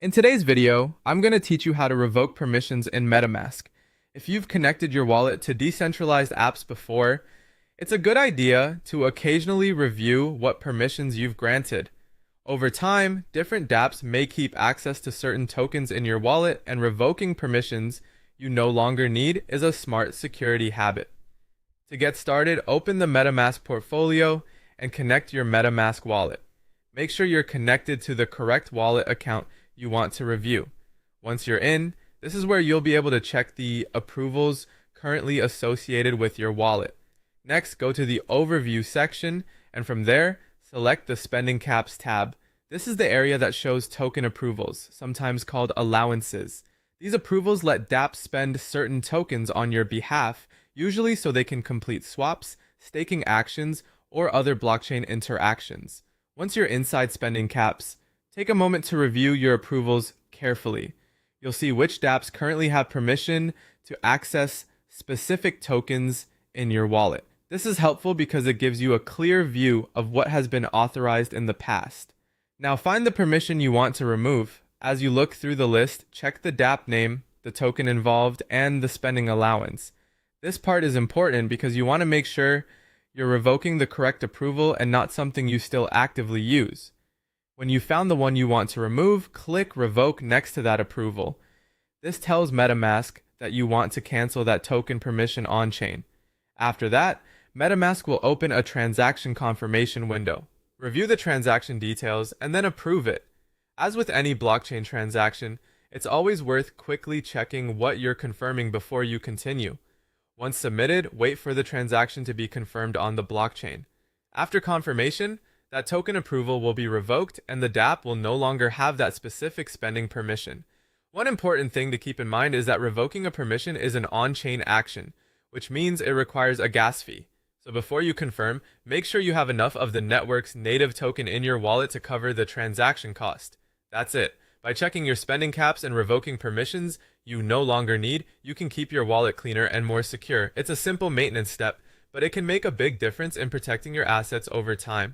In today's video, I'm going to teach you how to revoke permissions in MetaMask. If you've connected your wallet to decentralized apps before, it's a good idea to occasionally review what permissions you've granted. Over time, different dApps may keep access to certain tokens in your wallet, and revoking permissions you no longer need is a smart security habit. To get started, open the MetaMask Portfolio and connect your MetaMask wallet. Make sure you're connected to the correct wallet account you want to review. Once you're in, this is where you'll be able to check the approvals currently associated with your wallet. Next, go to the Overview section, and from there, select the Spending Caps tab. This is the area that shows token approvals, sometimes called allowances. These approvals let dApps spend certain tokens on your behalf, usually so they can complete swaps, staking actions, or other blockchain interactions. Once you're inside Spending Caps, take a moment to review your approvals carefully. You'll see which dApps currently have permission to access specific tokens in your wallet. This is helpful because it gives you a clear view of what has been authorized in the past. Now find the permission you want to remove. As you look through the list, check the dApp name, the token involved, and the spending allowance. This part is important because you want to make sure you're revoking the correct approval and not something you still actively use. When you found the one you want to remove, click Revoke next to that approval. This tells MetaMask that you want to cancel that token permission on-chain. After that, MetaMask will open a transaction confirmation window. Review the transaction details and then approve it. As with any blockchain transaction, it's always worth quickly checking what you're confirming before you continue. Once submitted, wait for the transaction to be confirmed on the blockchain. After confirmation, that token approval will be revoked and the dApp will no longer have that specific spending permission. One important thing to keep in mind is that revoking a permission is an on-chain action, which means it requires a gas fee. So before you confirm, make sure you have enough of the network's native token in your wallet to cover the transaction cost. That's it. By checking your spending caps and revoking permissions you no longer need, you can keep your wallet cleaner and more secure. It's a simple maintenance step, but it can make a big difference in protecting your assets over time.